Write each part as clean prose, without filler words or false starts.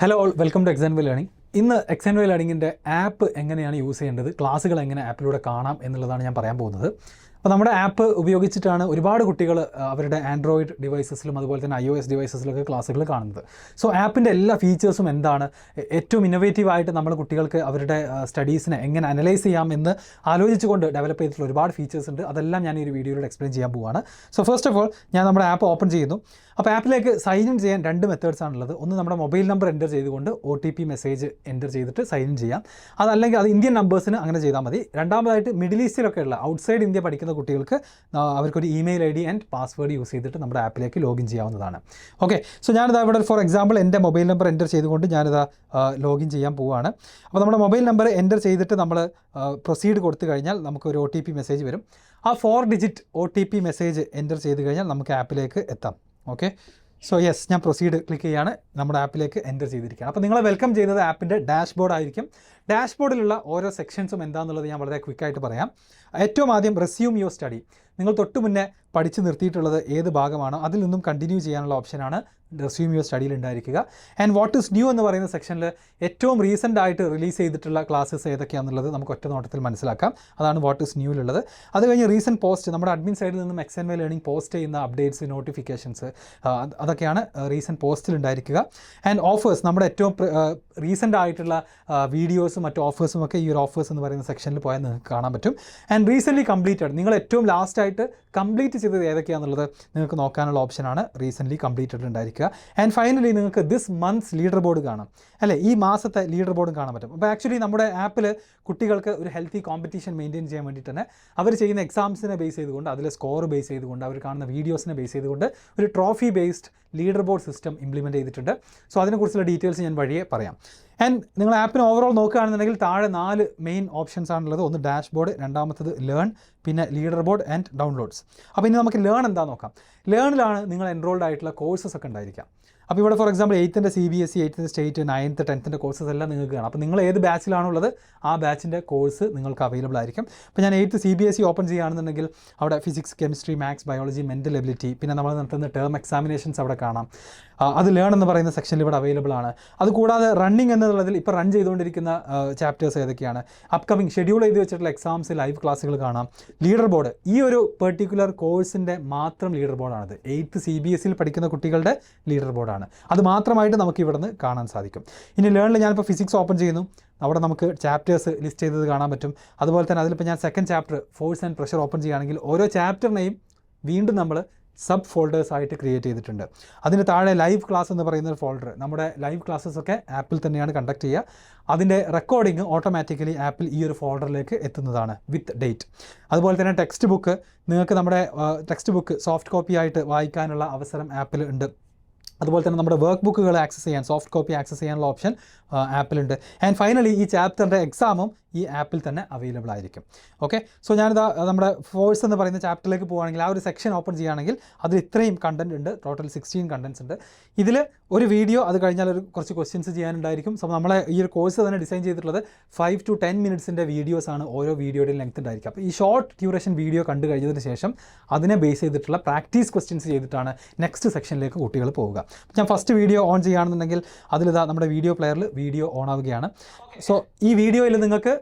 Hello all, welcome to XandY Learning. ഇന്ന് XandY Learningൻ്റെ app എങ്ങനെയാണ് യൂസ് ചെയ്യേണ്ടത്, ക്ലാസ്സുകൾ എങ്ങനെ ആപ്പിലൂടെ കാണാം എന്നുള്ളതാണ് ഞാൻ പറയാൻ പോകുന്നത്. അപ്പോൾ നമ്മുടെ ആപ്പ് ഉപയോഗിച്ചിട്ടാണ് ഒരുപാട് കുട്ടികൾ അവരുടെ ആൻഡ്രോയിഡ് ഡിവൈസസിലും അതുപോലെ തന്നെ iOS ഡിവൈസസിലൊക്കെ ക്ലാസ്സുകൾ കാണുന്നത്. സോ ആപ്പിൻ്റെ എല്ലാ ഫീച്ചേഴ്സും എന്താണ്, ഏറ്റവും ഇന്നോവേറ്റീവായിട്ട് നമ്മൾ കുട്ടികൾക്ക് അവരുടെ സ്റ്റഡീസിനെ എങ്ങനെ അനലൈസ് ചെയ്യാം എന്ന് ആലോചിച്ചുകൊണ്ട് ഡെവലപ്പ് ചെയ്തിട്ടുള്ള ഒരുപാട് ഫീച്ചേഴ്സ് ഉണ്ട്. അതെല്ലാം ഞാൻ ഈ ഒരു വീഡിയോയിൽ എക്സ്പ്ലെയിൻ ചെയ്യാൻ പോവുകയാണ്. സോ ഫസ്റ്റ് ഓഫ് ഓൾ ഞാൻ നമ്മുടെ ആപ്പ് ഓപ്പൺ ചെയ്യുന്നു. അപ്പോൾ ആപ്പിലേക്ക് സൈൻ ഇൻ ചെയ്യാൻ രണ്ട് മെത്തേഡ്സ് ആണുള്ളത്. ഒന്ന് നമ്മുടെ മൊബൈൽ നമ്പർ എൻ്റർ ചെയ്തുകൊണ്ട് OTP മെസ്സേജ് എൻ്റർ ചെയ്തിട്ട് സൈൻ ഇൻ ചെയ്യാം. അതല്ലെങ്കിൽ അത് ഇന്ത്യൻ നമ്പേഴ്സിന് അങ്ങനെ ചെയ്താൽ മതി. രണ്ടാമതായിട്ട് മിഡിൽ ഈസ്റ്റിലൊക്കെ ഉള്ള ഔട്ട്സൈഡ് ഇന്ത്യ പഠിക്കുന്ന കുട്ടികൾക്ക് അവർക്കൊരു email ID and password use ചെയ്തിട്ട് നമ്മുടെ ആപ്പിലേക്ക് ലോഗിൻ ചെയ്യാവുന്നതാണ്. ഓക്കെ, സോ ഞാനിതാ ഇവിടെ ഫോർ എക്സാമ്പിൾ എൻ്റെ മൊബൈൽ നമ്പർ എൻ്റർ ചെയ്തുകൊണ്ട് ഞാനിതാ ലോഗിൻ ചെയ്യാൻ പോവുകയാണ്. അപ്പോൾ നമ്മുടെ മൊബൈൽ നമ്പർ എൻ്റർ ചെയ്തിട്ട് നമ്മൾ പ്രൊസീഡ് കൊടുത്തു കഴിഞ്ഞാൽ നമുക്കൊരു OTP മെസ്സേജ് വരും. ആ 4 ഡിജിറ്റ് OTP മെസ്സേജ് എൻ്റർ ചെയ്ത് കഴിഞ്ഞാൽ നമുക്ക് ആപ്പിലേക്ക് എത്താം. ഓക്കെ, സോ യെസ്, ഞാൻ പ്രൊസീഡ് ക്ലിക്ക് ചെയ്യാണ്. നമ്മുടെ ആപ്പിലേക്ക് എൻ്റർ ചെയ്തിരിക്കുകയാണ്. അപ്പോൾ നിങ്ങളെ വെൽക്കം ചെയ്യുന്നത് ആപ്പിൻ്റെ ഡാഷ്ബോർഡ് ആയിരിക്കും. ഡാഷ്ബോർഡിലുള്ള ഓരോ സെക്ഷൻസും എന്താണെന്നുള്ളത് ഞാൻ വളരെ ക്വിക്കായിട്ട് പറയാം. ഏറ്റവും ആദ്യം റെസ്യൂം യുവർ സ്റ്റഡി. നിങ്ങൾ തൊട്ട് മുന്നേ പഠിച്ച് നിർത്തിയിട്ടുള്ളത് ഏത് ഭാഗമാണോ അതിൽ നിന്നും കണ്ടിന്യൂ ചെയ്യാനുള്ള ഓപ്ഷനാണ് റെസ്യൂം യുവർ സ്റ്റഡിയിൽ ഉണ്ടായിരിക്കുക. ആൻഡ് വാട്ട് ഈസ് ന്യൂ എന്ന് പറയുന്ന സെക്ഷനിൽ ഏറ്റവും റീസെൻ്റ് ആയിട്ട് റിലീസ് ചെയ്തിട്ടുള്ള ക്ലാസ്സസ് ഏതൊക്കെയാണെന്നുള്ളത് നമുക്ക് ഒറ്റ നോട്ടത്തിൽ മനസ്സിലാക്കാം. അതാണ് വാട്ട് ഈസ് ന്യൂവിലുള്ളത്. അത് കഴിഞ്ഞ് റീസെൻറ്റ് പോസ്റ്റ്, നമ്മുടെ അഡ്മിൻ സൈഡിൽ നിന്നും XandY Learning പോസ്റ്റ് ചെയ്യുന്ന അപ്ഡേറ്റ്സ്, നോട്ടിഫിക്കേഷൻസ്, അതൊക്കെയാണ് റീസെൻറ്റ് പോസ്റ്റിൽ ഉണ്ടായിരിക്കുക. ആൻഡ് ഓഫേഴ്സ്, നമ്മുടെ ഏറ്റവും റീസെൻ്റ് ആയിട്ടുള്ള വീഡിയോസും മറ്റു ഓഫേഴ്സും ഒക്കെ ഈ ഒരു ഓഫേഴ്സ് എന്ന് പറയുന്ന സെക്ഷനിൽ പോയാൽ നിങ്ങൾക്ക് കാണാൻ പറ്റും. ആൻഡ് റീസെൻ്റ്ലി കംപ്ലീറ്റഡ്, നിങ്ങൾ ഏറ്റവും ലാസ്റ്റായിട്ട് കംപ്ലീറ്റ് ചെയ്തത് ഏതൊക്കെയാണെന്നുള്ളത് നിങ്ങൾക്ക് നോക്കാനുള്ള ഓപ്ഷനാണ് റീസെൻ്റ്ലി കംപ്ലീറ്റഡ് ഉണ്ടായിരിക്കുക. ആൻഡ് ഫൈനലി നിങ്ങൾക്ക് ദിസ് മന്ത്സ് ലീഡർ ബോർഡ് കാണാം, അല്ലേ, ഈ മാസത്തെ ലീഡർ ബോർഡും കാണാൻ പറ്റും. അപ്പോൾ ആക്ച്വലി നമ്മുടെ ആപ്പിൽ കുട്ടികൾക്ക് ഒരു ഹെൽത്തി കോമ്പറ്റീഷൻ മെയിൻറ്റെയിൻ ചെയ്യാൻ വേണ്ടിയിട്ട് തന്നെ അവർ ചെയ്യുന്ന എക്സാംസിനെ ബേസ് ചെയ്തുകൊണ്ട്, അതിലെ സ്കോർ ബേസ് ചെയ്തുകൊണ്ട്, അവർ കാണുന്ന വീഡിയോസിനെ ബേസ് ചെയ്തുകൊണ്ട് ഒരു trophy based leader board system implement ചെയ്തിട്ടുണ്ട്. സോ അതിനെക്കുറിച്ചുള്ള ഡീറ്റെയിൽസ് ഞാൻ വഴിയെ പറയാം. ആൻഡ് നിങ്ങൾ ആപ്പിന് ഓവറോൾ നോക്കുകയാണെന്നുണ്ടെങ്കിൽ താഴെ 4 മെയിൻ ഓപ്ഷൻസ് ആണുള്ളത്. ഒന്ന് ഡാഷ്ബോർഡ്, രണ്ടാമത്തത് ലേൺ, പിന്നെ ലീഡർ ബോർഡ് ആൻഡ് ഡൗൺലോഡ്സ്. അപ്പോൾ ഇനി നമുക്ക് ലേൺ എന്താ നോക്കാം. ലേണിലാണ് നിങ്ങൾ എൻറോൾഡ് ആയിട്ടുള്ള കോഴ്സസ് ഒക്കെ ഉണ്ടായിരിക്കാം. അപ്പോൾ ഇവിടെ for example 8th CBSE, 8th state, 9th 10th courses എല്ലാം നിങ്ങൾക്ക് കാണാം. അപ്പോൾ നിങ്ങൾ ഏത് ബാച്ചിലാണുള്ളത് ആ ബാച്ചിൻ്റെ കോഴ്സ് നിങ്ങൾക്ക് അവൈലബിൾ ആയിരിക്കും. അപ്പോൾ ഞാൻ 8th CBSE ഓപ്പൺ ചെയ്യുകയാണെന്നുണ്ടെങ്കിൽ അവിടെ physics, chemistry, maths, biology, mental ability, പിന്നെ നമ്മൾ നടത്തുന്ന ടേം എക്സാമിനേഷൻസ് അവിടെ കാണാം. അത് ലേൺ എന്ന് പറയുന്ന സെക്ഷനിൽ ഇവിടെ അവൈലബിൾ ആണ്. അതുകൂടാതെ റണ്ണിങ് എന്നുള്ളതിൽ ഇപ്പോൾ റൺ ചെയ്തുകൊണ്ടിരിക്കുന്ന ചാപ്റ്റേഴ്സ് ഏതൊക്കെയാണ്, അപ്കമിങ് ഷെഡ്യൂൾ ചെയ്ത് വെച്ചിട്ടുള്ള എക്സാംസ്, ലൈവ് ക്ലാസ്സുകൾ കാണാം. ലീഡർ ബോർഡ് ഈ ഒരു പെർട്ടിക്കുലർ കോഴ്സിൻ്റെ മാത്രം ലീഡർ ബോർഡാണിത്. 8th CBSEയിൽ പഠിക്കുന്ന കുട്ടികളുടെ ലീഡർ ബോർഡാണ്. അത് മാത്രമായിട്ട് നമുക്ക് ഇവിടുന്ന് കാണാൻ സാധിക്കും. ഇനി ലേണിൽ ഞാനിപ്പോൾ ഫിസിക്സ് ഓപ്പൺ ചെയ്യുന്നു. അവിടെ നമുക്ക് ചാപ്റ്റേഴ്സ് ലിസ്റ്റ് ചെയ്തത് കാണാൻ പറ്റും. അതുപോലെ തന്നെ അതിലിപ്പോൾ ഞാൻ second chapter force and pressure open ചെയ്യുകയാണെങ്കിൽ ഓരോ ചാപ്റ്ററിനെയും വീണ്ടും നമ്മൾ സബ് ഫോൾഡേഴ്സ് ആയിട്ട് ക്രിയേറ്റ് ചെയ്തിട്ടുണ്ട്. അതിന് താഴെ ലൈവ് ക്ലാസ് എന്ന് പറയുന്ന ഒരു ഫോൾഡർ, നമ്മുടെ ലൈവ് ക്ലാസ്സസ് ഒക്കെ ആപ്പിൽ തന്നെയാണ് കണ്ടക്ട് ചെയ്യുക. അതിൻ്റെ റെക്കോർഡിങ് ഓട്ടോമാറ്റിക്കലി ആപ്പിൽ ഈ ഒരു ഫോൾഡറിലേക്ക് എത്തുന്നതാണ് വിത്ത് ഡേറ്റ്. അതുപോലെ തന്നെ ടെക്സ്റ്റ് ബുക്ക്, നിങ്ങൾക്ക് നമ്മുടെ ടെക്സ്റ്റ് ബുക്ക് സോഫ്റ്റ് കോപ്പി ആയിട്ട് വായിക്കാനുള്ള അവസരം ആപ്പിൽ ഉണ്ട്. അതുപോലെ തന്നെ നമ്മുടെ വർക്ക് ബുക്കുകൾ ആക്സസ് ചെയ്യാൻ, സോഫ്റ്റ് കോപ്പി ആക്സസ് ചെയ്യാനുള്ള ഓപ്ഷൻ ആപ്പിലുണ്ട്. ആൻഡ് ഫൈനലി ഈ ചാപ്റ്ററിൻ്റെ എക്സാമും ഈ ആപ്പിൽ തന്നെ അവൈലബിൾ ആയിരിക്കും. ഓക്കെ, സോ ഞാനിതാ നമ്മുടെ ഫോഴ്സ് എന്ന് പറയുന്ന ചാപ്റ്ററിലേക്ക് പോകുകയാണെങ്കിൽ ആ ഒരു സെക്ഷൻ ഓപ്പൺ ചെയ്യുകയാണെങ്കിൽ അതിൽ ഇത്രയും കണ്ടൻറ് ഉണ്ട്. ടോട്ടൽ 16 കണ്ടൻസ് ഉണ്ട്. ഇതിൽ ഒരു വീഡിയോ, അത് കഴിഞ്ഞാൽ കുറച്ച് ക്വസ്റ്റ്യൻസ് ചെയ്യാനുണ്ടായിരിക്കും. സോ നമ്മളെ ഈ ഒരു കോഴ്സ് തന്നെ ഡിസൈൻ ചെയ്തിട്ടുള്ളത് 5 to 10 മിനിറ്റ്സിൻ്റെ വീഡിയോസാണ് ഓരോ വീഡിയോയുടെയും ലെങ്ത് ഉണ്ടായിരിക്കും. അപ്പോൾ ഈ ഷോർട്ട് ഡ്യൂറേഷൻ വീഡിയോ കണ്ടു കഴിഞ്ഞതിന് ശേഷം അതിനെ ബേസ് ചെയ്തിട്ടുള്ള പ്രാക്ടീസ് ക്വസ്റ്റ്യൻസ് ചെയ്തിട്ടാണ് നെക്സ്റ്റ് സെക്ഷനിലേക്ക് കുട്ടികൾ പോവുക. ഞാൻ ഫസ്റ്റ് വീഡിയോ ഓൺ ചെയ്യുകയാണെന്നുണ്ടെങ്കിൽ അതിലിതാ നമ്മുടെ വീഡിയോ പ്ലെയറിൽ വീഡിയോ ഓൺ ആവുകയാണ്. സോ ഈ വീഡിയോയിൽ നിങ്ങൾക്ക്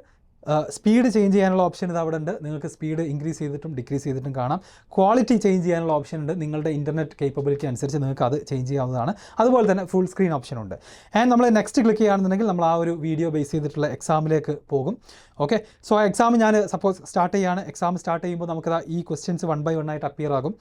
സ്പീഡ് ചേഞ്ച് ചെയ്യാനുള്ള ഓപ്ഷൻ ഇത് അവിടെ ഉണ്ട്. നിങ്ങൾക്ക് സ്പീഡ് ഇൻക്രീസ് ചെയ്തിട്ടും ഡിക്രീസ് ചെയ്തിട്ടും കാണാം. ക്വാളിറ്റി ചേഞ്ച് ചെയ്യാനുള്ള ഓപ്ഷൻ ഉണ്ട്. നിങ്ങളുടെ ഇൻ്റർനെറ്റ് കേപ്പബിലിറ്റി അനുസരിച്ച് നിങ്ങൾക്ക് അത് ചേഞ്ച് ചെയ്യാവുന്നതാണ്. അതുപോലെ തന്നെ ഫുൾ സ്ക്രീൻ ഓപ്ഷൻ ഉണ്ട്. ആൻഡ് നമ്മൾ നെക്സ്റ്റ് ക്ലിക്ക് ചെയ്യുകയാണെന്നുണ്ടെങ്കിൽ നമ്മൾ ആ ഒരു വീഡിയോ ബേസ് ചെയ്തിട്ടുള്ള എക്സാമിലേക്ക് പോകും. ഓക്കെ, സോ എക്സാം ഞാൻ സപ്പോസ് സ്റ്റാർട്ട് ചെയ്യുകയാണ്. എക്സാം സ്റ്റാർട്ട് ചെയ്യുമ്പോൾ നമുക്കത് ഈ ക്വസ്റ്റ്യൻസ് 1 by 1 ആയിട്ട് അപ്പിയർ ആകും.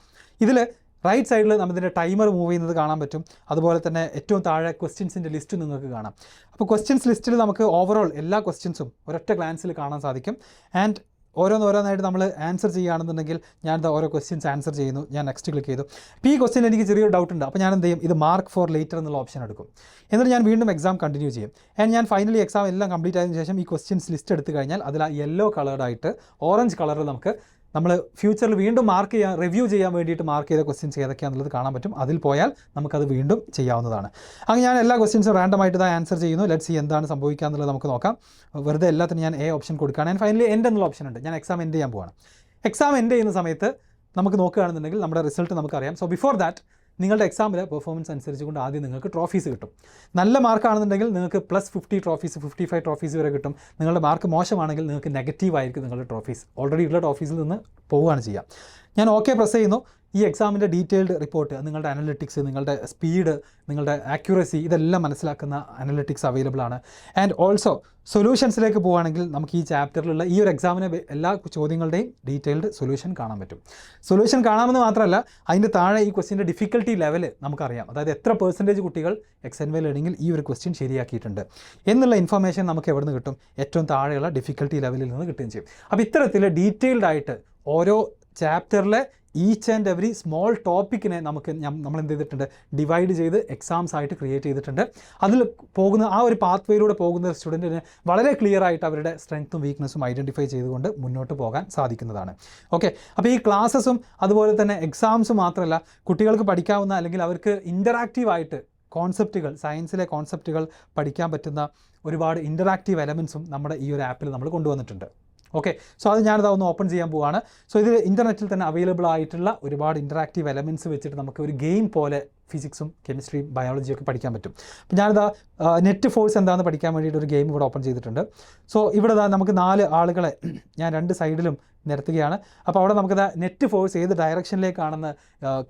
ഇതിൽ റൈറ്റ് സൈഡിൽ നമ്മളിതിൻ്റെ ടൈമർ മൂവ് ചെയ്യുന്നത് കാണാൻ പറ്റും. അതുപോലെ തന്നെ ഏറ്റവും താഴെ ക്വസ്റ്റ്യൻസിൻ്റെ ലിസ്റ്റ് നിങ്ങൾക്ക് കാണാം. അപ്പോൾ ക്വസ്റ്റ്യൻസ് ലിസ്റ്റിൽ നമുക്ക് ഓവറോൾ എല്ലാ ക്വസ്റ്റ്യൻസും ഒരൊറ്റ ഗ്ലാൻസിൽ കാണാൻ സാധിക്കും. ആൻഡ് ഓരോന്നോരോന്നായിട്ട് നമ്മൾ ആൻസർ ചെയ്യുകയാണെന്നുണ്ടെങ്കിൽ ഞാൻ ഓരോ ക്വസ്റ്റ്യൻസ് ആൻസർ ചെയ്യുന്നു. ഞാൻ നെക്സ്റ്റ് ക്ലിക്ക് ചെയ്തു. അപ്പോൾ ഈ ക്വസ്റ്റ്യൻ എനിക്ക് ചെറിയൊരു ഡൗട്ട് ഉണ്ട്. അപ്പോൾ ഞാൻ എന്ത് ചെയ്യും, ഇത് മാർക്ക് ഫോർ ലേറ്റർ എന്നുള്ള ഓപ്ഷൻ എടുക്കും. എന്നിട്ട് ഞാൻ വീണ്ടും എക്സാം കണ്ടിന്യൂ ചെയ്യും. ആൻഡ് ഞാൻ ഫൈനലി എക്സാം എല്ലാം കംപ്ലീറ്റ് ആയതിനു ശേഷം ഈ ക്വസ്റ്റ്യൻസ് ലിസ്റ്റ് എടുത്തു കഴിഞ്ഞാൽ അതിൽ ആ യെല്ലോ കളേർഡായിട്ട് ഓറഞ്ച് കളറിൽ നമുക്ക് നമ്മൾ ഫ്യൂച്ചറിൽ വീണ്ടും മാർക്ക് ചെയ്യാൻ, റിവ്യൂ ചെയ്യാൻ വേണ്ടിയിട്ട് മാർക്ക് ചെയ്ത ക്വസ്റ്റ്യൻസ് ഏതൊക്കെയാണെന്നുള്ളത് കാണാൻ പറ്റും. അതിൽ പോയാൽ നമുക്കത് വീണ്ടും ചെയ്യാവുന്നതാണ്. അങ്ങനെ ഞാൻ എല്ലാ ക്വസ്റ്റ്യൻസും റാൻഡമായിട്ട് ഇതാ ആൻസർ ചെയ്യുന്നു. ലെറ്റ്സ് സീ എന്താണ് സംഭവിക്കുക എന്നുള്ളത് നമുക്ക് നോക്കാം. വെറുതെ എല്ലാത്തിനും ഞാൻ ഓപ്ഷൻ കൊടുക്കുകയാണ്. ആൻഡ് ഫൈനലി എൻഡ് എന്നുള്ള ഓപ്ഷൻ ഉണ്ട്. ഞാൻ എക്സാം എൻഡ് ചെയ്യാൻ പോവാണ്. എക്സാം എൻഡ് ചെയ്യുന്ന സമയത്ത് നമുക്ക് നോക്കുകയാണെന്നുണ്ടെങ്കിൽ നമ്മുടെ റിസൾട്ട് നമുക്കറിയാം. സോ ബിഫോർ ദാറ്റ് നിങ്ങളുടെ എക്സാമിലെ പെർഫോമൻസ് അനുസരിച്ചുകൊണ്ട് ആദ്യം നിങ്ങൾക്ക് ട്രോഫീസ് കിട്ടും. നല്ല മാർക്കാണെന്നുണ്ടെങ്കിൽ നിങ്ങൾക്ക് +50 ട്രോഫീസ് 55 ട്രോഫീസ് വരെ കിട്ടും. നിങ്ങളുടെ മാർക്ക് മോശമാണെങ്കിൽ നിങ്ങൾക്ക് നെഗറ്റീവ് ആയിരിക്കും നിങ്ങളുടെ ട്രോഫീസ്. ഓൾറെഡി ഉള്ള ട്രോഫീസിൽ നിന്ന് പോവുകയാണ് ചെയ്യുക. ഞാൻ ഓക്കെ പ്രസ് ചെയ്യുന്നു. ഈ എക്സാമിൻ്റെ ഡീറ്റെയിൽഡ് റിപ്പോർട്ട്, നിങ്ങളുടെ അനലിറ്റിക്സ്, നിങ്ങളുടെ സ്പീഡ്, നിങ്ങളുടെ ആക്യുറസി, ഇതെല്ലാം മനസ്സിലാക്കുന്ന അനലിറ്റിക്സ് അവൈലബിൾ ആണ്. ആൻഡ് ഓൾസോ സൊല്യൂഷൻസിലേക്ക് പോവുകയാണെങ്കിൽ നമുക്ക് ഈ ചാപ്റ്ററിലുള്ള ഈ ഒരു എക്സാമിനെ എല്ലാ ചോദ്യങ്ങളുടെയും ഡീറ്റെയിൽഡ് സൊല്യൂഷൻ കാണാൻ പറ്റും. സൊല്യൂഷൻ കാണാമെന്ന് മാത്രമല്ല, അതിൻ്റെ താഴെ ഈ ക്വസ്റ്റ്യൻ്റെ ഡിഫിക്കൽട്ടി ലെവൽ നമുക്കറിയാം. അതായത് എത്ര പെർസെൻറ്റേജ് കുട്ടികൾ XandY ലേണിങ്ങിൽ ഈ ഒരു ക്വസ്റ്റ്യൻ ശരിയാക്കിയിട്ടുണ്ട് എന്നുള്ള ഇൻഫർമേഷൻ നമുക്ക് എവിടെ നിന്ന് കിട്ടും? ഏറ്റവും താഴെയുള്ള ഡിഫിക്കൽട്ടി ലെവലിൽ നിന്ന് കിട്ടുകയും ചെയ്യും. അപ്പോൾ ഇത്തരത്തിൽ ഡീറ്റെയിൽഡ് ആയിട്ട് ഓരോ ചാപ്റ്ററിലെ ഈച്ച് ആൻഡ് എവറി സ്മോൾ ടോപ്പിക്കിനെ നമ്മൾ എന്ത് ചെയ്തിട്ടുണ്ട്? ഡിവൈഡ് ചെയ്ത് എക്സാംസ് ആയിട്ട് ക്രിയേറ്റ് ചെയ്തിട്ടുണ്ട്. അതിൽ പോകുന്ന ആ ഒരു പാത്ത് വേയിലൂടെ പോകുന്ന സ്റ്റുഡൻറ്റിന് വളരെ ക്ലിയർ ആയിട്ട് അവരുടെ സ്ട്രെങ്ത്തും വീക്ക്നെസ്സും ഐഡൻറ്റിഫൈ ചെയ്തുകൊണ്ട് മുന്നോട്ട് പോകാൻ സാധിക്കുന്നതാണ്. ഓക്കെ, അപ്പോൾ ഈ ക്ലാസ്സസും അതുപോലെ തന്നെ എക്സാംസും മാത്രമല്ല, കുട്ടികൾക്ക് പഠിക്കാവുന്ന അല്ലെങ്കിൽ അവർക്ക് ഇൻ്ററാക്റ്റീവായിട്ട് കോൺസെപ്റ്റുകൾ, സയൻസിലെ കോൺസെപ്റ്റുകൾ പഠിക്കാൻ പറ്റുന്ന ഒരുപാട് ഇൻ്ററാക്റ്റീവ് എലമെൻസും നമ്മുടെ ഈ ഒരു ആപ്പിൽ നമ്മൾ കൊണ്ടുവന്നിട്ടുണ്ട്. ഓക്കെ, സോ അത് ഞാനിത് ഒന്ന് ഓപ്പൺ ചെയ്യാൻ പോവുകയാണ്. സോ ഇത് ഇൻ്റർനെറ്റിൽ തന്നെ അവൈലബിൾ ആയിട്ടുള്ള ഒരുപാട് ഇൻ്ററാക്റ്റീവ് എലമെൻറ്റ്സ് വെച്ചിട്ട് നമുക്ക് ഒരു ഗെയിം പോലെ ഫിസിക്സും കെമിസ്ട്രിയും ബയോളജിയും ഒക്കെ പഠിക്കാൻ പറ്റും. അപ്പോൾ ഞാനിതാ നെറ്റ് ഫോഴ്സ് എന്താണെന്ന് പഠിക്കാൻ വേണ്ടിയിട്ട് ഒരു ഗെയിം ഇവിടെ ഓപ്പൺ ചെയ്തിട്ടുണ്ട്. സോ ഇവിടെ നമുക്ക് 4 ആളുകളെ ഞാൻ 2 സൈഡിലും നിരത്തുകയാണ്. അപ്പോൾ അവിടെ നമുക്കിത് നെറ്റ് ഫോഴ്സ് ഏത് ഡയറക്ഷനിലേക്കാണെന്ന്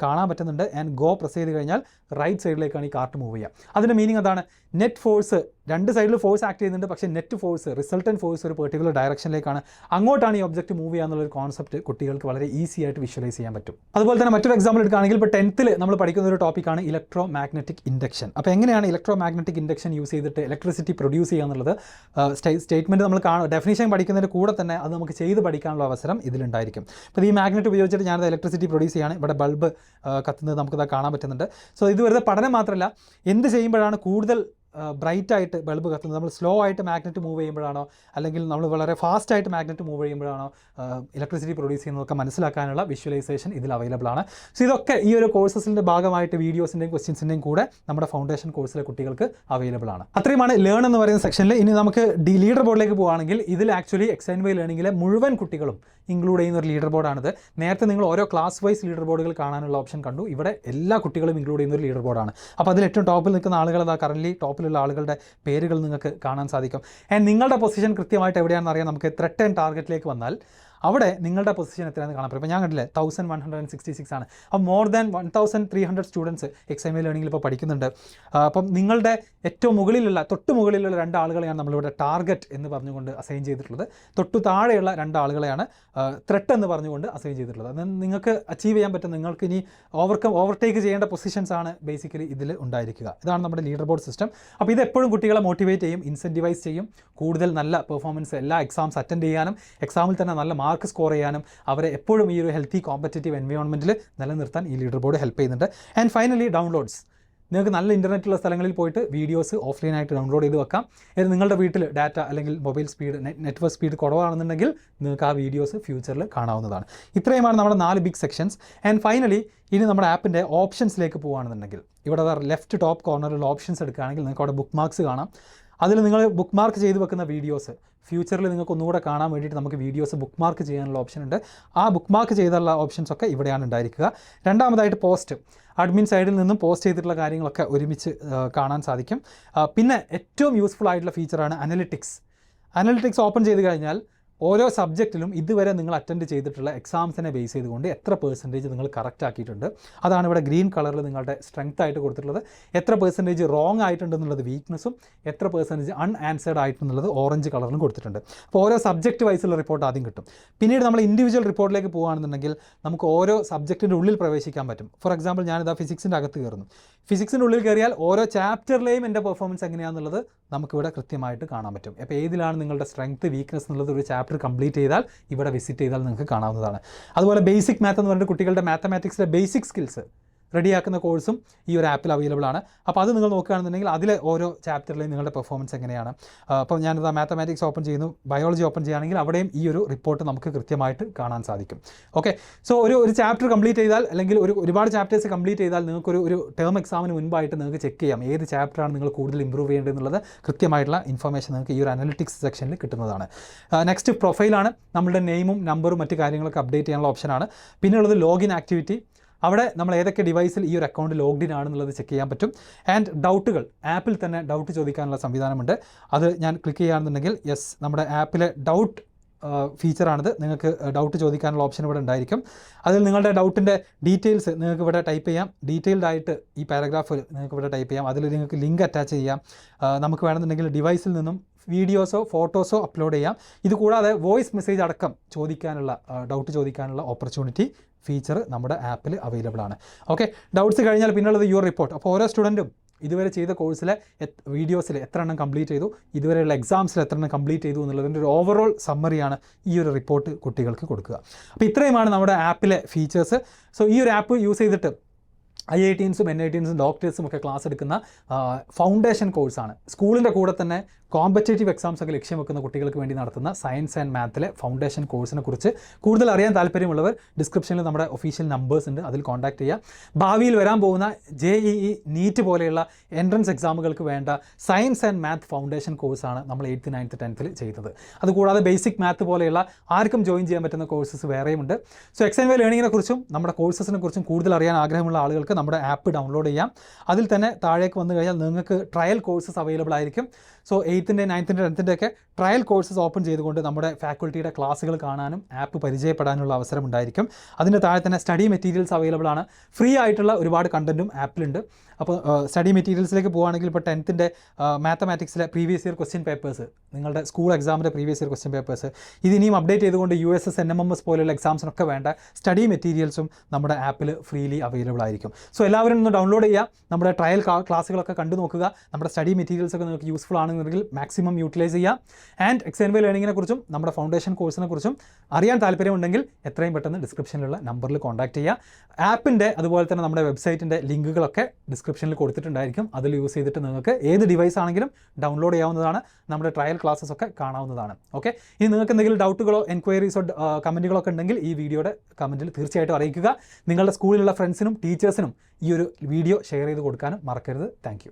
കാണാൻ പറ്റുന്നുണ്ട്. ആൻഡ് ഗോ പ്രസ് ചെയ്ത് കഴിഞ്ഞാൽ റൈറ്റ് സൈഡിലേക്കാണ് ഈ കാർട്ട് മൂവ് ചെയ്യുക. അതിൻ്റെ മീനിങ് അതാണ്, നെറ്റ് ഫോഴ്സ് 2 സൈഡിൽ ഫോഴ്സ് ആക്ട് ചെയ്യുന്നുണ്ട്, പക്ഷേ നെറ്റ് ഫോഴ്സ്, റിസൾട്ടൻറ്റ് ഫോഴ്സ് ഒരു പെർട്ടിക്കുലർ ഡയറക്ഷനിലേക്കാണ്, അങ്ങോട്ടാണ് ഈ ഒബ്ജക്റ്റ് മൂവ് ചെയ്യുക എന്നുള്ളൊരു കോൺസെപ്റ്റ് കുട്ടികൾക്ക് വളരെ ഈസി ആയിട്ട് വിഷ്വലൈസ് ചെയ്യാൻ പറ്റും. അതുപോലെ തന്നെ മറ്റൊരു എക്സാമ്പിൾ എടുക്കുകയാണെങ്കിൽ, ഇപ്പോൾ 10th നമ്മൾ പഠിക്കുന്ന ഒരു ടോപ്പിക്കാണ് ഇലക്ട്രോ മാഗ്നറ്റിക് ഇൻഡക്ഷൻ. അപ്പോൾ എങ്ങനെയാണ് ഇലക്ട്രോ മാഗ്നറ്റിക് ഇൻഡക്ഷൻ യൂസ് ചെയ്തിട്ട് ഇലക്ട്രിസിറ്റി പ്രൊഡ്യൂസ് ചെയ്യുക എന്നുള്ളത് സ്റ്റേറ്റ്മെൻറ്റ് നമ്മൾ ഡെഫിനിഷൻ പഠിക്കുന്നതിൻ്റെ കൂടെ തന്നെ അത് നമുക്ക് ചെയ്ത് പഠിക്കാനുള്ള അവസരം ഇതിലുണ്ടായിരിക്കും. അപ്പോൾ ഈ മാഗ്നറ്റ് ഉപയോഗിച്ചിട്ട് ഞാനത് ഇലക്ട്രിസിറ്റി പ്രൊഡ്യൂസ് ചെയ്യാണ്. ഇവിടെ ബൾബ് കത്തുന്നത് നമുക്കത് കാണാൻ പറ്റുന്നുണ്ട്. സോ ഇത് വെറുതെ പഠനം മാത്രമല്ല, എന്ത് ചെയ്യുമ്പോഴാണ് കൂടുതൽ ബ്രൈറ്റായിട്ട് ബൾബ് കത്തുന്നത്, നമ്മൾ സ്ലോ ആയിട്ട് മാഗ്നറ്റ് മൂവ് ചെയ്യുമ്പോഴാണോ അല്ലെങ്കിൽ നമ്മൾ വളരെ ഫാസ്റ്റായിട്ട് മാഗ്നറ്റ് മൂവ് ചെയ്യുമ്പോഴാണോ ഇലക്ട്രിസിറ്റി പ്രൊഡ്യൂസ് ചെയ്യുന്നതൊക്കെ മനസ്സിലാക്കാനുള്ള വിഷ്വലൈസേഷൻ ഇതിൽ അവൈലബിൾ ആണ്. സോ ഇതൊക്കെ ഈ ഒരു കോഴ്സസിൻ്റെ ഭാഗമായിട്ട് വീഡിയോസിൻ്റെയും ക്വസ്റ്റ്യൻസിൻ്റെയും കൂടെ നമ്മുടെ ഫൗണ്ടേഷൻ കോഴ്സിലെ കുട്ടികൾക്ക് അവൈലബിൾ ആണ്. അത്രയുമാണ് ലേൺ എന്ന് പറയുന്ന സെക്ഷനിൽ. ഇനി നമുക്ക് ലീഡർ ബോർഡിലേക്ക് പോവുകയാണെങ്കിൽ, ഇതിൽ ആക്ച്വലി XandY ലേണിങ്ങിലെ മുഴുവൻ കുട്ടികളും ഇൻക്ലൂഡ് ചെയ്യുന്ന ഒരു ലീഡർ ബോർഡാണിത്. നേരത്തെ നിങ്ങൾ ഓരോ ക്ലാസ് വൈസ് ലീഡർ ബോർഡുകൾ കാണാനുള്ള ഓപ്ഷൻ കണ്ടു. ഇവിടെ എല്ലാ കുട്ടികളും ഇൻക്ലൂഡ് ചെയ്യുന്ന ഒരു ലീഡർ ബോർഡാണ്. അപ്പോൾ അതിൽ ഏറ്റവും ടോപ്പിൽ നിൽക്കുന്ന ആളുകൾ, കറൻറ്റ്ലി ടോപ്പിലുള്ള ആളുകളുടെ പേരുകൾ നിങ്ങൾക്ക് കാണാൻ സാധിക്കും. ആൻഡ് നിങ്ങളുടെ പൊസിഷൻ കൃത്യമായിട്ട് എവിടെയാണെന്ന് അറിയാൻ നമുക്ക് ത്രെട്ട് ആൻഡ് ടാർഗറ്റിലേക്ക് വന്നാൽ അവിടെ നിങ്ങളുടെ പൊസിഷൻ എത്രയാണെന്ന് കാണാൻ പറ്റും. ഇപ്പോൾ ഞാൻ കണ്ടില്ലേ 1166 ആണ്. അപ്പോൾ മോർ ദാൻ 1300 സ്റ്റുഡൻസ് XandY ലേണിങ്ങിൽ ഇപ്പോൾ പഠിക്കുന്നുണ്ട്. അപ്പം നിങ്ങളുടെ ഏറ്റവും മുകളിലുള്ള, തൊട്ട് മുകളിലുള്ള 2 ആളുകളെയാണ് നമ്മളിവിടെ ടാർഗറ്റ് എന്ന് പറഞ്ഞുകൊണ്ട് അസൈൻ ചെയ്തിട്ടുള്ളത്. തൊട്ടു താഴെയുള്ള 2 ആളുകളെയാണ് ത്രെട്ട് എന്ന് പറഞ്ഞുകൊണ്ട് അസൈൻ ചെയ്തിട്ടുള്ളത്. അത് നിങ്ങൾക്ക് അച്ചീവ് ചെയ്യാൻ പറ്റും. നിങ്ങൾക്ക് ഇനി ഓവർടേക്ക് ചെയ്യേണ്ട പൊസിഷൻസ് ആണ് ബേസിക്കലി ഇതിൽ ഉണ്ടായിരിക്കുക. ഇതാണ് നമ്മുടെ ലീഡർ ബോർഡ് സിസ്റ്റം. അപ്പോൾ ഇത് എപ്പോഴും കുട്ടികളെ മോട്ടിവേറ്റ് ചെയ്യും, ഇൻസെൻറ്റിവൈസ് ചെയ്യും, കൂടുതൽ നല്ല പെർഫോമൻസ് എല്ലാ എക്സാംസ് അറ്റൻഡ് ചെയ്യാനും എക്സാമിൽ തന്നെ നല്ല മാർക്ക് സ്കോർ ചെയ്യാനും അവരെ എപ്പോഴും ഈ ഒരു ഹെൽത്തി കോമ്പറ്റേറ്റീവ് എൻവയോൺമെൻറ്റിൽ നിലനിർത്താൻ ഈ ലീഡർ ബോർഡ് ഹെൽപ്പ് ചെയ്യുന്നുണ്ട്. And finally downloads. നിങ്ങൾക്ക് നല്ല ഇൻ്റർനെറ്റുള്ള സ്ഥലങ്ങളിൽ പോയിട്ട് വീഡിയോസ് ഓഫ്ലൈനായിട്ട് ഡൗൺലോഡ് ചെയ്ത് വെക്കാം. ഇത് നിങ്ങളുടെ വീട്ടിൽ ഡാറ്റ അല്ലെങ്കിൽ മൊബൈൽ സ്പീഡ്, നെറ്റ്വർക്ക് സ്പീഡ് കുറവാണെന്നുണ്ടെങ്കിൽ നിങ്ങൾക്ക് ആ വീഡിയോസ് ഫ്യൂച്ചറിൽ കാണാവുന്നതാണ്. ഇത്രയുമാണ് നമ്മുടെ 4 ബിഗ് സെക്ഷൻസ്. ആൻഡ് ഫൈനലി ഇനി നമ്മുടെ ആപ്പിൻ്റെ ഓപ്ഷൻസിലേക്ക് പോകുകയാണെന്നുണ്ടെങ്കിൽ, ഇവിടെ ലെഫ്റ്റ് ടോപ്പ് കോർണറിലുള്ള ഓപ്ഷൻസ് എടുക്കുകയാണെങ്കിൽ നിങ്ങൾക്ക് അവിടെ ബുക്ക് മാർക്സ് കാണാം. അതിൽ നിങ്ങൾ ബുക്ക് മാർക്ക് ചെയ്ത് വെക്കുന്ന വീഡിയോസ് ഫ്യൂച്ചറിൽ നിങ്ങൾക്ക് ഒന്നുകൂടെ കാണാൻ വേണ്ടിയിട്ട് നമുക്ക് വീഡിയോസ് ബുക്ക് മാർക്ക് ചെയ്യാനുള്ള ഓപ്ഷൻ ഉണ്ട്. ആ ബുക്ക് മാർക്ക് ചെയ്തുള്ള ഓപ്ഷൻസ് ഒക്കെ ഇവിടെയാണ് ഉണ്ടായിരിക്കുക. രണ്ടാമതായിട്ട് പോസ്റ്റ്, അഡ്മിൻ സൈഡിൽ നിന്നും പോസ്റ്റ് ചെയ്തിട്ടുള്ള കാര്യങ്ങളൊക്കെ ഒരുമിച്ച് കാണാൻ സാധിക്കും. പിന്നെ ഏറ്റവും യൂസ്ഫുൾ ആയിട്ടുള്ള ഫീച്ചറാണ് അനലിറ്റിക്സ്. അനലിറ്റിക്സ് ഓപ്പൺ ചെയ്ത് കഴിഞ്ഞാൽ ഓരോ സബ്ജക്റ്റിലും ഇതുവരെ നിങ്ങൾ അറ്റൻഡ് ചെയ്തിട്ടുള്ള എക്സാംസിനെ ബേസ് ചെയ്തുകൊണ്ട് എത്ര പെർസെൻറ്റേജ് നിങ്ങൾ കറക്റ്റ് ആക്കിയിട്ടുണ്ട്, അതാണ് ഇവിടെ ഗ്രീൻ കളറിൽ നിങ്ങളുടെ സ്ട്രെങ്ത് ആയിട്ട് കൊടുത്തിട്ടുള്ളത്. എത്ര പെർസെൻറ്റേജ് റോങ് ആയിട്ടുണ്ടെന്നുള്ളത് വീക്ക്നെസ്സും, എത്ര പെർസെൻറ്റേജ് അൺആൻസേർഡ് ആയിട്ടുള്ളത് ഓറഞ്ച് കളറിലും കൊടുത്തിട്ടുണ്ട്. അപ്പോൾ ഓരോ സബ്ജക്റ്റ് വൈസുള്ള റിപ്പോർട്ട് ആദ്യം കിട്ടും. പിന്നീട് നമ്മൾ ഇൻഡിവിജ്വൽ റിപ്പോർട്ടിലേക്ക് പോകുകയാണെന്നുണ്ടെങ്കിൽ നമുക്ക് ഓരോ സബ്ജക്റ്റിൻ്റെ ഉള്ളിൽ പ്രവേശിക്കാൻ പറ്റും. ഫോർ എക്സാമ്പിൾ ഞാനിതാ ഫിസിക്സിൻ്റെ അകത്ത് കയറുന്നു. ഫിസിക്സിൻ്റെ ഉള്ളിൽ കയറിയാൽ ഓരോ ചാപ്റ്ററിലെയും എൻ്റെ പെർഫോമൻസ് എങ്ങനെയാണെന്നുള്ളത് നമുക്കിവിടെ കൃത്യമായിട്ട് കാണാൻ പറ്റും. അപ്പോൾ ഏതിലാണ് നിങ്ങളുടെ സ്ട്രെങ്ത് വീക്ക്നെസ് എന്നുള്ളത് ഒരു ചാപ്റ്റർ കംപ്ലീറ്റ് ചെയ്താൽ, ഇവിടെ വിസിറ്റ് ചെയ്താൽ നിങ്ങൾക്ക് കാണാവുന്നതാണ്. അതുപോലെ ബേസിക് മാത്ത് എന്ന് പറഞ്ഞിട്ട് കുട്ടികളുടെ മാത്തമാറ്റിക്സിലെ ബേസിക് സ്കിൽസ് റെഡിയാക്കുന്ന കോഴ്സും ഈ ഒരു ആപ്പിൽ അവൈലബിൾ ആണ്. അപ്പോൾ അത് നിങ്ങൾ നോക്കുകയാണെന്നുണ്ടെങ്കിൽ അതിലെ ഓരോ ചാപ്റ്ററിലെയും നിങ്ങളുടെ പെർഫോമൻസ് എങ്ങനെയാണ്. അപ്പോൾ ഞാനിത് മാത്തമാറ്റിക്സ് ഓപ്പൺ ചെയ്യുന്നു, ബയോളജി ഓപ്പൺ ചെയ്യുകയാണെങ്കിൽ അവിടെയും ഈ ഒരു റിപ്പോർട്ട് നമുക്ക് കൃത്യമായിട്ട് കാണാൻ സാധിക്കും. ഓക്കെ, സോ ഒരു ചാപ്റ്റർ കംപ്ലീറ്റ് ചെയ്താൽ അല്ലെങ്കിൽ ഒരുപാട് ചാപ്റ്റേഴ്സ് കംപ്ലീറ്റ് ചെയ്താൽ നിങ്ങൾക്കൊരു ടേം എക്സാമിന് മുൻപായിട്ട് നിങ്ങൾക്ക് ചെക്ക് ചെയ്യാം ഏത് ചാപ്റ്ററാണ് നിങ്ങൾ കൂടുതൽ ഇമ്പ്രൂവ് ചെയ്യേണ്ടതെന്നുള്ളത്. കൃത്യമായിട്ടുള്ള ഇൻഫർമേഷൻ നിങ്ങൾക്ക് ഈ ഒരു അനലിറ്റിക്സ് സെക്ഷനിൽ കിട്ടുന്നതാണ്. നെക്സ്റ്റ് പ്രൊഫൈലാണ്. നമ്മുടെ നെയിമും നമ്പറും മറ്റു കാര്യങ്ങളൊക്കെ അപ്ഡേറ്റ് ചെയ്യാനുള്ള ഓപ്ഷനാണ്. പിന്നെയുള്ളത് ലോഗിൻ ആക്ടിവിറ്റി. അവിടെ നമ്മൾ ഏതൊക്കെ ഡിവൈസിൽ ഈ ഒരു അക്കൗണ്ട് ലോഗ്ഡ് ഇൻ ആണെന്നുള്ളത് ചെക്ക് ചെയ്യാൻ പറ്റും. ആൻഡ് ഡൗട്ടുകൾ ആപ്പിൽ തന്നെ ഡൗട്ട് ചോദിക്കാനുള്ള സംവിധാനമുണ്ട്. അത് ഞാൻ ക്ലിക്ക് ചെയ്യുകയാണെന്നുണ്ടെങ്കിൽ യെസ്, നമ്മുടെ ആപ്പിലെ ഡൗട്ട് ഫീച്ചറാണിത്. നിങ്ങൾക്ക് ഡൗട്ട് ചോദിക്കാനുള്ള ഓപ്ഷൻ ഇവിടെ ഉണ്ടായിരിക്കും. അതിൽ നിങ്ങളുടെ ഡൗട്ടിൻ്റെ ഡീറ്റെയിൽസ് നിങ്ങൾക്ക് ഇവിടെ ടൈപ്പ് ചെയ്യാം. ഡീറ്റെയിൽഡ് ആയിട്ട് ഈ പാരഗ്രാഫ് നിങ്ങൾക്ക് ഇവിടെ ടൈപ്പ് ചെയ്യാം. അതിൽ നിങ്ങൾക്ക് ലിങ്ക് അറ്റാച്ച് ചെയ്യാം. നമുക്ക് വേണമെന്നുണ്ടെങ്കിൽ ഡിവൈസിൽ നിന്നും വീഡിയോസോ ഫോട്ടോസോ അപ്ലോഡ് ചെയ്യാം. ഇത് കൂടാതെ വോയിസ് മെസ്സേജ് അടക്കം ചോദിക്കാനുള്ള ഡൗട്ട് ചോദിക്കാനുള്ള ഓപ്പർച്യൂണിറ്റി ഫീച്ചർ നമ്മുടെ ആപ്പിൽ അവൈലബിൾ ആണ്. ഓക്കെ, ഡൗട്ട്സ് കഴിഞ്ഞാൽ പിന്നുള്ളത് യുവർ റിപ്പോർട്ട്. അപ്പോൾ ഓരോ സ്റ്റുഡൻറ്റും ഇതുവരെ ചെയ്ത കോഴ്സിലെ വീഡിയോസിൽ എത്ര എണ്ണം കംപ്ലീറ്റ് ചെയ്തു, ഇതുവരെയുള്ള എക്സാംസിൽ എത്ര എണ്ണം കംപ്ലീറ്റ് ചെയ്തു എന്നുള്ളതിൻ്റെ ഒരു ഓവറോൾ സമ്മറിയാണ് ഈ ഒരു റിപ്പോർട്ട് കുട്ടികൾക്ക് കൊടുക്കുക. അപ്പോൾ ഇത്രയുമാണ് നമ്മുടെ ആപ്പിലെ ഫീച്ചേഴ്സ്. സോ ഈ ഒരു ആപ്പ് യൂസ് ചെയ്തിട്ട് IITiansഉം NITiansഉം ഡോക്ടേഴ്സും ഒക്കെ ക്ലാസ് എടുക്കുന്ന ഫൗണ്ടേഷൻ കോഴ്സാണ്. സ്കൂളിൻ്റെ കൂടെ തന്നെ കോമ്പറ്റേറ്റീവ് എക്സാംസ് ഒക്കെ ലക്ഷ്യം വെക്കുന്ന കുട്ടികൾക്ക് വേണ്ടി നടത്തുന്ന സയൻസ് ആൻഡ് മാത്തിലെ ഫൗണ്ടേഷൻ കോഴ്സിനെ കുറിച്ച് കൂടുതൽ അറിയാൻ താല്പര്യമുള്ളവർ ഡിസ്ക്രിപ്ഷനിൽ നമ്മുടെ ഒഫീഷ്യൽ നമ്പേഴ്സ് ഉണ്ട്, അതിൽ കോൺടാക്ട് ചെയ്യുക. ഭാവിയിൽ വരാൻ പോകുന്ന JEE നീറ്റ് പോലെയുള്ള എൻട്രൻസ് എക്സാമുകൾക്ക് വേണ്ട സയൻസ് ആൻഡ് മാത്ത് ഫൗണ്ടേഷൻ കോഴ്സാണ് നമ്മൾ 8th 9th 10th ചെയ്തത്. അതുകൂടാതെ ബേസിക് മാത്ത് പോലെയുള്ള ആർക്കും ജോയിൻ ചെയ്യാൻ പറ്റുന്ന കോഴ്സസ് വേറെയുമുണ്ട്. സോ XandY ലേണിങ്ങിനെ കുറിച്ചും നമ്മുടെ കോഴ്സസിനെ കുറിച്ചും കൂടുതൽ അറിയാൻ ആഗ്രഹമുള്ള ആളുകൾക്ക് നമ്മുടെ ആപ്പ് ഡൗൺലോഡ് ചെയ്യാം. അതിൽ തന്നെ താഴേക്ക് വന്നു കഴിഞ്ഞാൽ നിങ്ങൾക്ക് ട്രയൽ കോഴ്സസ് അവൈലബിൾ ആയിരിക്കും. സോ 8th 9th 10th ഒക്കെ ട്രയൽ കോഴ്സസ് ഓപ്പൺ ചെയ്തുകൊണ്ട് നമ്മുടെ ഫാക്കൽറ്റിയുടെ ക്ലാസ്സുകൾ കാണാനും ആപ്പ് പരിചയപ്പെടാനുള്ള അവസരം ഉണ്ടായിരിക്കും. അതിൻ്റെ താഴെ തന്നെ സ്റ്റഡി മെറ്റീരിയൽസ് അവൈലബിൾ ആണ്. ഫ്രീ ആയിട്ടുള്ള ഒരുപാട് കണ്ടൻറ്റും ആപ്പിലുണ്ട്. അപ്പോൾ സ്റ്റഡി മെറ്റീരിയൽസിലേക്ക് പോകുകയാണെങ്കിൽ ഇപ്പോൾ 10th മാത്തമാറ്റിക്സിലെ പ്രീവിയസ് ഇയർ ക്വസ്റ്റ്യൻ പേപ്പേഴ്സ്, നിങ്ങളുടെ സ്കൂൾ എക്സാമിൻ്റെ പ്രീവിയസ് ഇയർ ക്വസ്റ്റ്യൻ പേപ്പേഴ്സ്, ഇതിനിയും അപ്ഡേറ്റ് ചെയ്തുകൊണ്ട് USS NMMS പോലെയുള്ള എക്സാംസിനൊക്കെ വേണ്ട സ്റ്റഡി മെറ്റീരിയൽസും നമ്മുടെ ആപ്പിൽ ഫ്രീലി അവൈലബിൾ ആയിരിക്കും. സോ എല്ലാവരും ഒന്ന് ഡൗൺലോഡ് ചെയ്യുക, നമ്മുടെ ട്രയൽ ക്ലാസ്സുകളൊക്കെ കണ്ടു നോക്കുക. നമ്മുടെ സ്റ്റഡി മെറ്റീരിയൽസ് ഒക്കെ നിങ്ങൾക്ക് യൂസ്ഫുൾ ആണെന്നുണ്ടെങ്കിൽ മാക്സിമം യൂട്ടിലൈസ് ചെയ്യുക. ആൻഡ് XandY ലേണിങ്ങിനെ കുറിച്ചും നമ്മുടെ ഫൗണ്ടേഷൻ കോഴ്സിനെ കുറിച്ചും അറിയാൻ താല്പര്യമുണ്ടെങ്കിൽ എത്രയും പെട്ടെന്ന് ഡിസ്ക്രിപ്ഷനിലുള്ള നമ്പറിൽ കോൺടാക്ട് ചെയ്യുക. ആപ്പിൻ്റെ അതുപോലെ തന്നെ നമ്മുടെ വെബ്സൈറ്റിൻ്റെ ലിങ്കുകളൊക്കെ ഡിസ്ക്രിപ്ഷനിൽ കൊടുത്തിട്ടുണ്ടായിരിക്കും. അതിൽ യൂസ് ചെയ്തിട്ട് നിങ്ങൾക്ക് ഏത് ഡിവൈസ് ആണെങ്കിലും ഡൗൺലോഡ് ചെയ്യാവുന്നതാണ്. നമ്മുടെ ട്രയൽ ക്ലാസ്സസ് ഒക്കെ കാണാവുന്നതാണ്. ഓക്കെ, ഇനി നിങ്ങൾക്ക് എന്തെങ്കിലും ഡൗട്ടുകളോ എൻക്വയറീസോ കമൻറ്റുകളോ ഒക്കെ ഉണ്ടെങ്കിൽ ഈ വീഡിയോയുടെ കമൻറ്റിൽ തീർച്ചയായിട്ടും അറിയിക്കുക. നിങ്ങളുടെ സ്കൂളിലുള്ള ഫ്രണ്ട്സിനും ടീച്ചേഴ്സിനും ഈ ഒരു വീഡിയോ ഷെയർ ചെയ്ത് കൊടുക്കാനും മറക്കരുത്. താങ്ക്